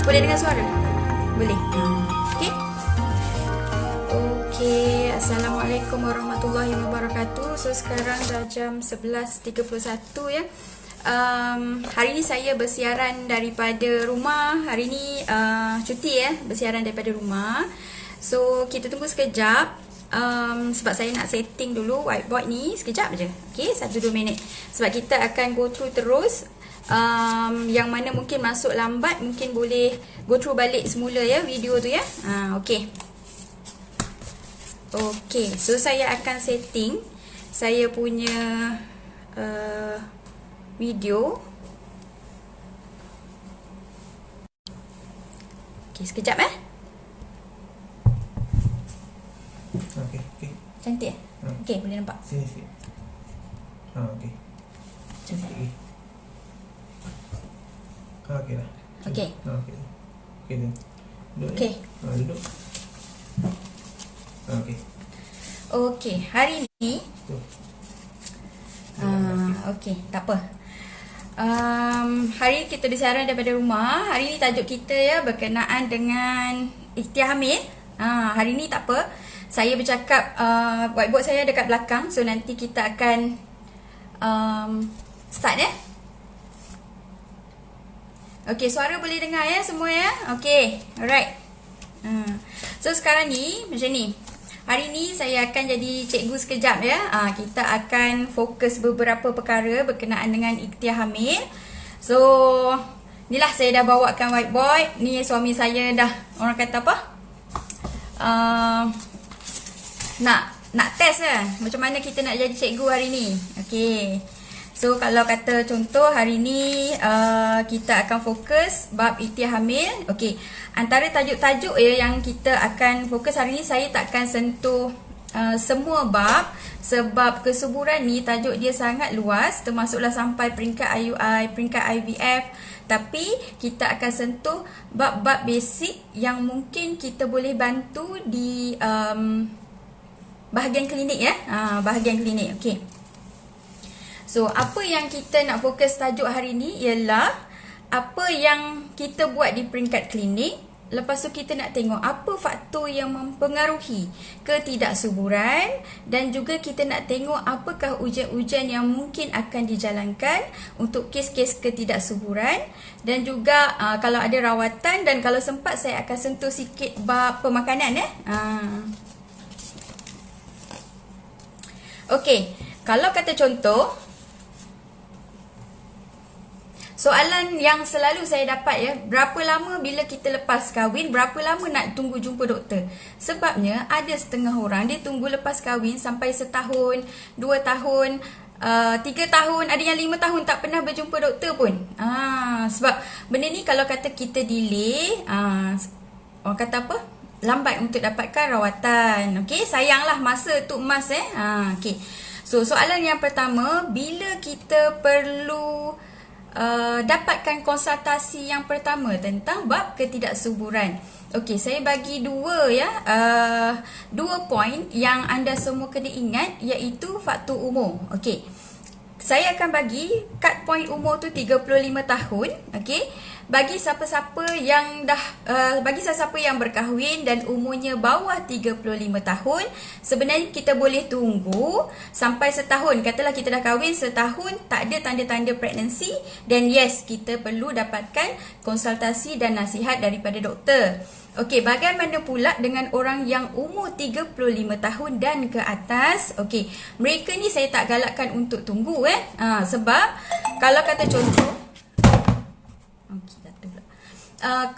Boleh dengar suara? Boleh. Okey. Okey, Assalamualaikum warahmatullahi wabarakatuh. So sekarang dah jam 11.31 ya. Hari ni saya bersiaran daripada rumah. Hari ni cuti ya, bersiaran daripada rumah. So kita tunggu sekejap. Sebab saya nak setting dulu whiteboard ni. Sekejap je. Okay, 1-2 minit. Sebab kita akan go through terus. Yang mana mungkin masuk lambat, mungkin boleh go through balik semula ya video tu ya. Okay. Okay, so saya akan setting saya punya video. Okay, sekejap Okay, okay. Cantik eh? Okay, boleh nampak? Sini sikit. Okay. Sini sikit lagi. Okay dah. Okay. Okay. Okay then. Duduk. Okay. Duduk. Okay. Okay, hari ni Tu. okay, tak apa. Hari ni kita bersiaran daripada rumah. Hari ni tajuk kita ya berkenaan dengan ikhtiar hamil. Hari ni tak apa. Saya bercakap, whiteboard saya dekat belakang. So nanti kita akan start ya. Okay, suara boleh dengar ya semua ya. Okay, alright. So sekarang ni macam ni. Hari ni saya akan jadi cikgu sekejap ya. Kita akan fokus beberapa perkara berkenaan dengan ikhtiar hamil. So inilah saya dah bawakan whiteboard. Ni suami saya dah, orang kata apa? Nak test lah macam mana kita nak jadi cikgu hari ni. Okay. So kalau kata contoh hari ni kita akan fokus bab ikhtiar hamil. Okey, antara tajuk-tajuk ya yang kita akan fokus hari ni, saya takkan sentuh semua bab sebab kesuburan ni tajuk dia sangat luas, termasuklah sampai peringkat IUI, peringkat IVF. Tapi kita akan sentuh bab-bab basic yang mungkin kita boleh bantu di bahagian klinik ya. Bahagian klinik. Okey. So, apa yang kita nak fokus tajuk hari ni ialah apa yang kita buat di peringkat klinik. Lepas tu kita nak tengok apa faktor yang mempengaruhi ketidaksuburan, dan juga kita nak tengok apakah ujian-ujian yang mungkin akan dijalankan untuk kes-kes ketidaksuburan, dan juga kalau ada rawatan, dan kalau sempat saya akan sentuh sikit bab pemakanan ya. Okey, kalau kata contoh, soalan yang selalu saya dapat ya, berapa lama bila kita lepas kahwin, berapa lama nak tunggu jumpa doktor? Sebabnya ada setengah orang dia tunggu lepas kahwin sampai setahun, 2 tahun, 3 tahun, ada yang 5 tahun tak pernah berjumpa doktor pun. Sebab benda ni kalau kata kita delay, orang kata apa? Lambat untuk dapatkan rawatan. Okey, sayanglah masa tu emas okey. So soalan yang pertama, bila kita perlu dapatkan konsultasi yang pertama tentang bab ketidaksuburan. Okey, saya bagi dua ya, 2 poin yang anda semua kena ingat, iaitu faktor umur. Okey, saya akan bagi cut point umur tu 35 tahun. Okey, bagi siapa-siapa yang dah bagi siapa-siapa yang berkahwin dan umurnya bawah 35 tahun, sebenarnya kita boleh tunggu sampai setahun. Katalah kita dah kahwin setahun, tak ada tanda-tanda pregnancy, dan yes, kita perlu dapatkan konsultasi dan nasihat daripada doktor. Okey, bagaimana pula dengan orang yang umur 35 tahun dan ke atas? Okey, mereka ni saya tak galakkan untuk tunggu sebab kalau kata contoh,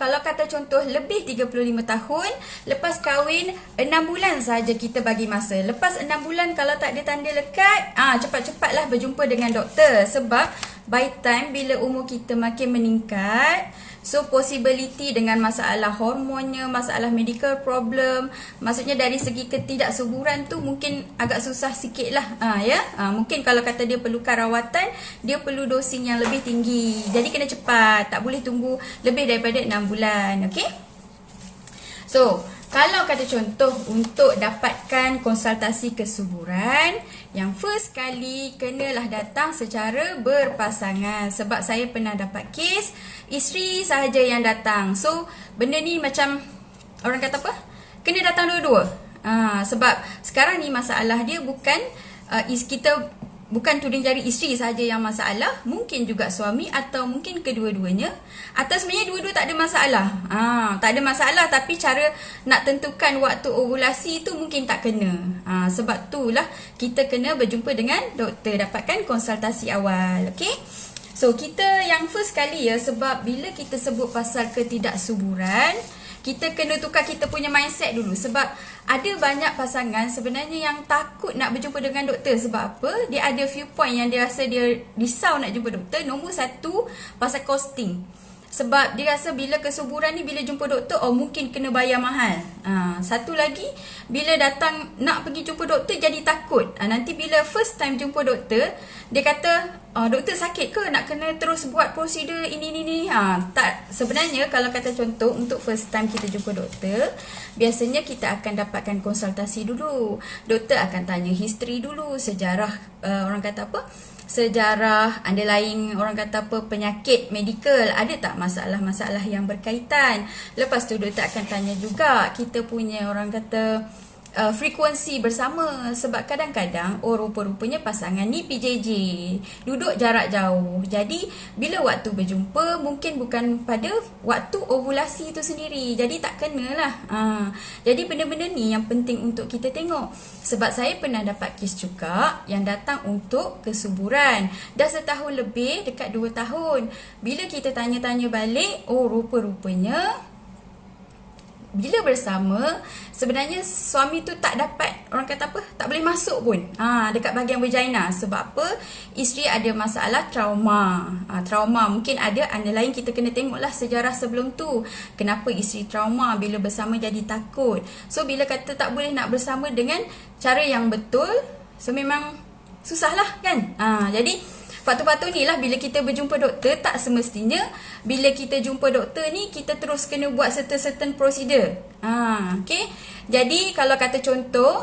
kalau kata contoh lebih 35 tahun, lepas kahwin 6 bulan saja kita bagi masa. Lepas 6 bulan kalau tak ada tanda lekat, cepat-cepatlah berjumpa dengan doktor. Sebab by time bila umur kita makin meningkat, so possibility dengan masalah hormonnya, masalah medical problem, maksudnya dari segi ketidaksuburan tu mungkin agak susah sikit lah. Mungkin kalau kata dia perlukan rawatan, dia perlu dosing yang lebih tinggi. Jadi kena cepat, tak boleh tunggu lebih daripada 6 bulan. Okay? So, kalau kata contoh untuk dapatkan konsultasi kesuburan, Yang first kali kenalah datang secara berpasangan. Sebab saya pernah dapat kes isteri sahaja yang datang. So benda ni macam orang kata apa? Kena datang dua-dua. Sebab sekarang ni masalah dia bukan kita bukan tuding jari isteri sahaja yang masalah, mungkin juga suami atau mungkin kedua-duanya, atau sebenarnya dua-dua tak ada masalah. Tak ada masalah, tapi cara nak tentukan waktu ovulasi tu mungkin tak kena. Sebab itulah kita kena berjumpa dengan doktor, dapatkan konsultasi awal. Okey. So kita yang first kali ya, sebab bila kita sebut pasal ketidaksuburan, kita kena tukar kita punya mindset dulu. Sebab ada banyak pasangan sebenarnya yang takut nak berjumpa dengan doktor. Sebab apa? Dia ada few point yang dia rasa dia risau nak jumpa doktor. Nombor satu, pasal costing. Sebab dia rasa bila kesuburan ni, bila jumpa doktor, mungkin kena bayar mahal. Satu lagi, bila datang nak pergi jumpa doktor jadi takut. Nanti bila first time jumpa doktor, dia kata, doktor sakit ke? Nak kena terus buat prosedur ini. Tak. Sebenarnya kalau kata contoh, untuk first time kita jumpa doktor, biasanya kita akan dapatkan konsultasi dulu. Doktor akan tanya history dulu, sejarah, orang kata apa? Sejarah, underlying orang kata apa, penyakit medikal, ada tak masalah-masalah yang berkaitan. Lepas tu doktor akan tanya juga kita punya orang kata frekuensi bersama. Sebab kadang-kadang rupa-rupanya pasangan ni PJJ, duduk jarak jauh. Jadi bila waktu berjumpa mungkin bukan pada waktu ovulasi tu sendiri, jadi tak kenalah. Jadi benda-benda ni yang penting untuk kita tengok. Sebab saya pernah dapat kes juga yang datang untuk kesuburan, dah setahun lebih, dekat 2 tahun. Bila kita tanya-tanya balik, rupa-rupanya bila bersama, sebenarnya suami tu tak dapat, orang kata apa, tak boleh masuk pun dekat bahagian vagina. Sebab apa? Isteri ada masalah trauma. Trauma mungkin ada underlying, kita kena tengoklah sejarah sebelum tu. Kenapa isteri trauma, bila bersama jadi takut. So bila kata tak boleh nak bersama dengan cara yang betul, so memang susah lah kan. Jadi faktor-faktor ni lah bila kita berjumpa doktor, tak semestinya bila kita jumpa doktor ni kita terus kena buat certain prosedur. Okay. Jadi kalau kata contoh,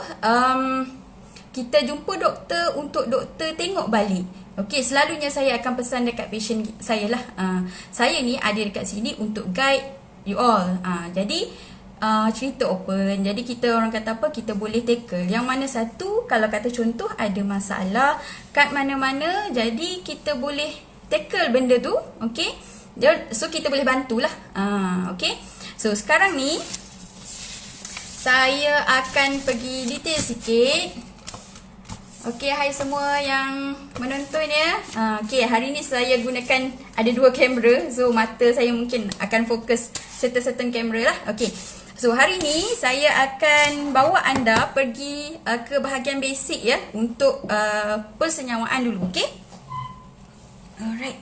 kita jumpa doktor untuk doktor tengok balik. Okay, selalunya saya akan pesan dekat patient saya lah. Saya ni ada dekat sini untuk guide you all. Jadi cerita open. Jadi kita orang kata apa, kita boleh tackle. Yang mana satu, kalau kata contoh ada masalah kat mana-mana, jadi kita boleh tackle benda tu. Okay. So kita boleh bantulah. Okay. So sekarang ni saya akan pergi detail sikit. Okay, hai semua yang menonton ya. Okay, hari ni saya gunakan ada 2 kamera. So mata saya mungkin akan fokus certain kamera lah. Okay. So hari ni saya akan bawa anda pergi ke bahagian basic ya, untuk persenyawaan dulu. Okay. Alright.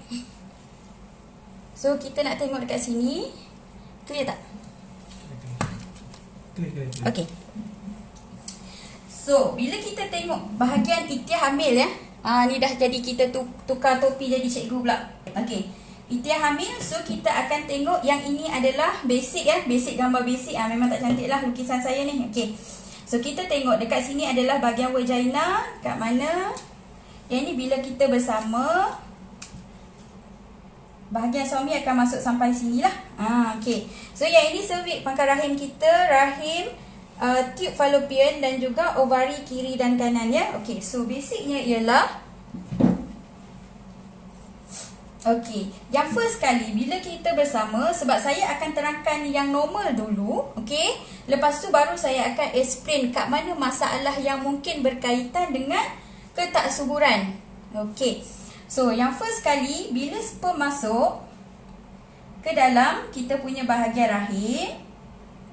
So kita nak tengok dekat sini. Clear tak? Clear. Okay. So bila kita tengok bahagian ikhtiar hamil ya, ni dah jadi kita tukar topi jadi cikgu pula. Okay. Ikhtiar hamil, so kita akan tengok yang ini adalah basic ya, basic gambar basic. Memang tak cantik lah lukisan saya ni. Okay. So kita tengok dekat sini adalah bahagian vagina, kat mana. Yang ni bila kita bersama, bahagian suami akan masuk sampai sini lah. Okay. So yang ini cervix, pangkal rahim kita, rahim, tube fallopian dan juga ovari kiri dan kanan ya. Okay. So basicnya ialah, okey, yang first kali bila kita bersama, sebab saya akan terangkan yang normal dulu, okey. Lepas tu baru saya akan explain kat mana masalah yang mungkin berkaitan dengan ketaksuburan. Okey. So, yang first kali bila sperm masuk ke dalam kita punya bahagian rahim,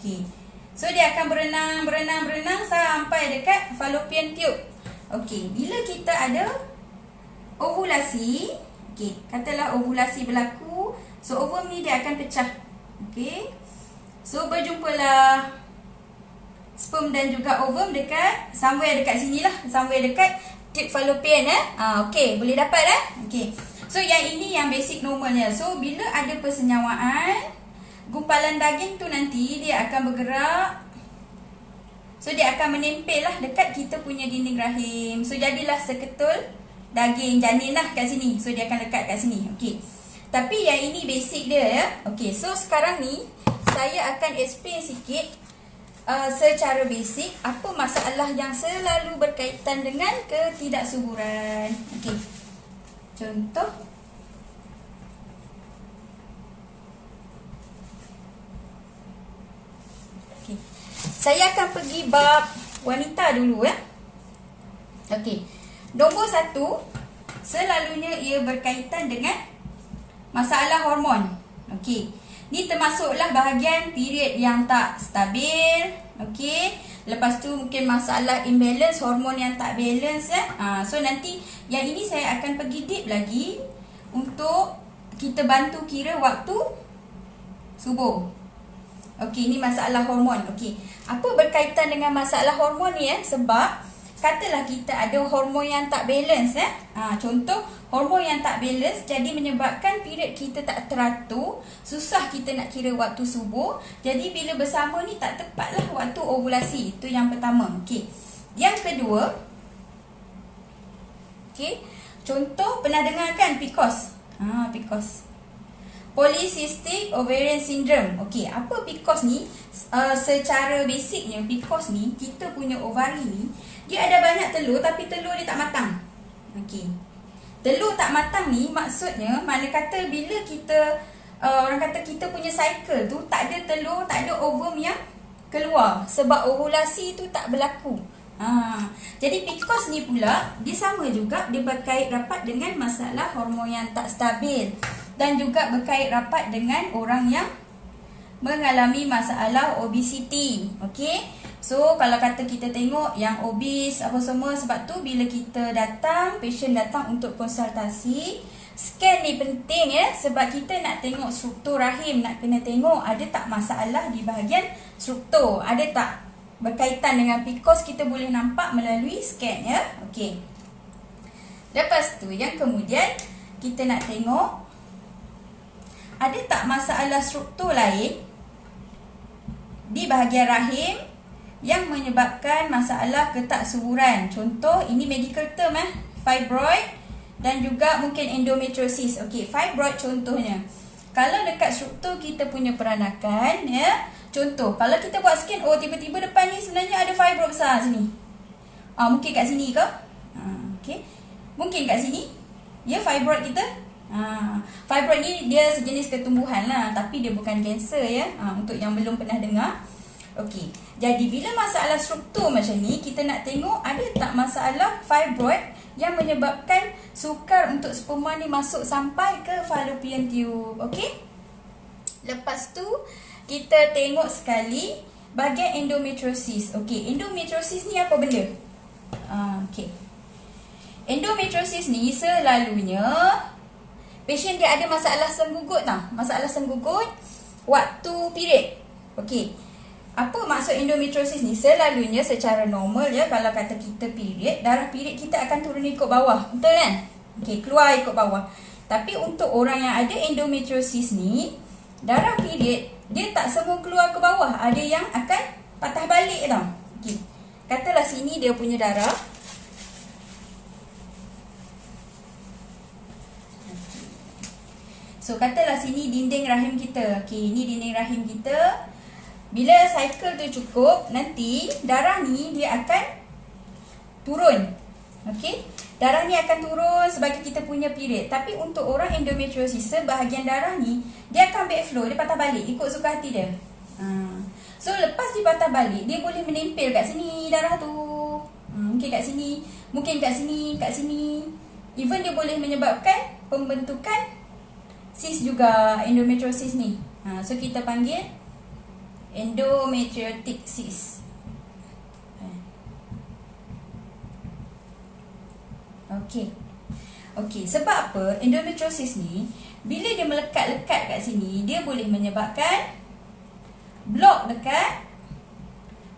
okey. So, dia akan berenang sampai dekat fallopian tube. Okey, bila kita ada ovulasi, okey, katalah ovulasi berlaku, so ovum ni dia akan pecah. Okey. So berjumpalah sperm dan juga ovum dekat somewhere dekat sinilah, somewhere dekat tube fallopian okey, boleh dapat okey. So yang ini yang basic normalnya. So bila ada persenyawaan, gumpalan daging tu nanti dia akan bergerak So dia akan menempel lah dekat kita punya dinding rahim. So jadilah seketul daging janin lah kat sini. So dia akan lekat kat sini. Okey. Tapi yang ini basic dia ya. Okey, so sekarang ni saya akan explain sikit secara basic apa masalah yang selalu berkaitan dengan ketidaksuburan. Okey. Contoh. Okey. Saya akan pergi bab wanita dulu ya. Okey. Nombor 1, selalunya ia berkaitan dengan masalah hormon. Okey. Ni termasuklah bahagian period yang tak stabil. Okey. Lepas tu mungkin masalah imbalance hormon yang tak balance ya. So nanti yang ini saya akan pergi deep lagi untuk kita bantu kira waktu subuh. Okey, ni masalah hormon. Okey. Apa berkaitan dengan masalah hormon ni ya? Sebab katalah kita ada hormon yang tak balance ya. Contoh hormon yang tak balance jadi menyebabkan period kita tak teratur, susah kita nak kira waktu subuh. Jadi bila bersama ni tak tepatlah waktu ovulasi. Itu yang pertama. Okey. Yang kedua, okey, contoh pernah dengar kan PCOS? PCOS. Polycystic Ovarian Syndrome. Okey, apa PCOS ni? Secara basicnya PCOS ni, kita punya ovari ni dia ada banyak telur tapi telur dia tak matang. Okey. Telur tak matang ni maksudnya mana kata bila kita orang kata kita punya cycle tu tak ada telur, tak ada ovum yang keluar sebab ovulasi tu tak berlaku. Jadi PCOS ni pula dia sama juga, dia berkait rapat dengan masalah hormon yang tak stabil dan juga berkait rapat dengan orang yang mengalami masalah obesity. Okey. So kalau kata kita tengok yang obes apa semua, sebab tu bila kita datang, patient datang untuk konsultasi, scan ni penting ya, sebab kita nak tengok struktur rahim, nak kena tengok ada tak masalah di bahagian struktur, ada tak berkaitan dengan PCOS, kita boleh nampak melalui scan ya. Okey. Lepas tu yang kemudian kita nak tengok ada tak masalah struktur lain di bahagian rahim yang menyebabkan masalah ketaksuburan. Contoh, ini medical term fibroid dan juga mungkin endometriosis. Okey, fibroid contohnya. Kalau dekat struktur kita punya peranakan ya, contoh, kalau kita buat scan, oh tiba-tiba depan ni sebenarnya ada fibroid besar sini. Mungkin kat sini ke? Okey. Mungkin kat sini. Ya, fibroid kita. Fibroid ni dia sejenis ketumbuhan lah, tapi dia bukan kanser ya. Untuk yang belum pernah dengar. Okey. Jadi bila masalah struktur macam ni, kita nak tengok ada tak masalah fibroid yang menyebabkan sukar untuk sperma ni masuk sampai ke fallopian tube. Okey. Lepas tu kita tengok sekali bahagian endometriosis. Okey, endometriosis ni apa benda? Okey. Endometriosis ni selalunya patient dia ada masalah senggugut tau. Masalah senggugut waktu period. Okey. Apa maksud endometriosis ni? Selalunya secara normal ya, kalau kata kita period, darah period kita akan turun ikut bawah. Betul kan? Okey, keluar ikut bawah. Tapi untuk orang yang ada endometriosis ni, darah period dia tak semua keluar ke bawah. Ada yang akan patah balik tau. Okey. Katalah sini dia punya darah. So katalah sini dinding rahim kita. Okey, ini dinding rahim kita. Bila cycle tu cukup, nanti darah ni dia akan turun. Okey, darah ni akan turun sebagai kita punya period. Tapi untuk orang endometriosis, sebahagian darah ni dia akan backflow, dia patah balik ikut suka hati dia. So lepas dia patah balik, dia boleh menempel kat sini darah tu. Mungkin kat sini, mungkin kat sini, kat sini. Even dia boleh menyebabkan pembentukan sis juga, endometriosis ni. So kita panggil endometriotic cyst. Okey. Okey, sebab apa? Endometriosis ni bila dia melekat-lekat kat sini, dia boleh menyebabkan blok dekat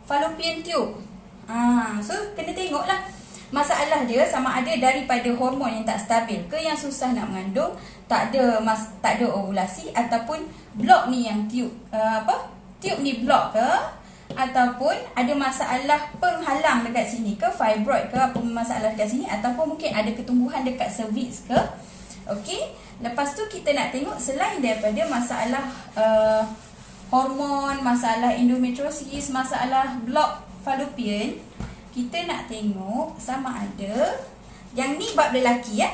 fallopian tube. So kena tengoklah masalah dia sama ada daripada hormon yang tak stabil ke, yang susah nak mengandung, tak ada ovulasi, ataupun blok ni yang tube tube ni blok ke, ataupun ada masalah penghalang dekat sini ke, fibroid ke, apa masalah dekat sini, ataupun mungkin ada ketumbuhan dekat cervix ke. Okey, lepas tu kita nak tengok selain daripada masalah hormon, masalah endometriosis, masalah blok fallopian, kita nak tengok sama ada yang ni bab lelaki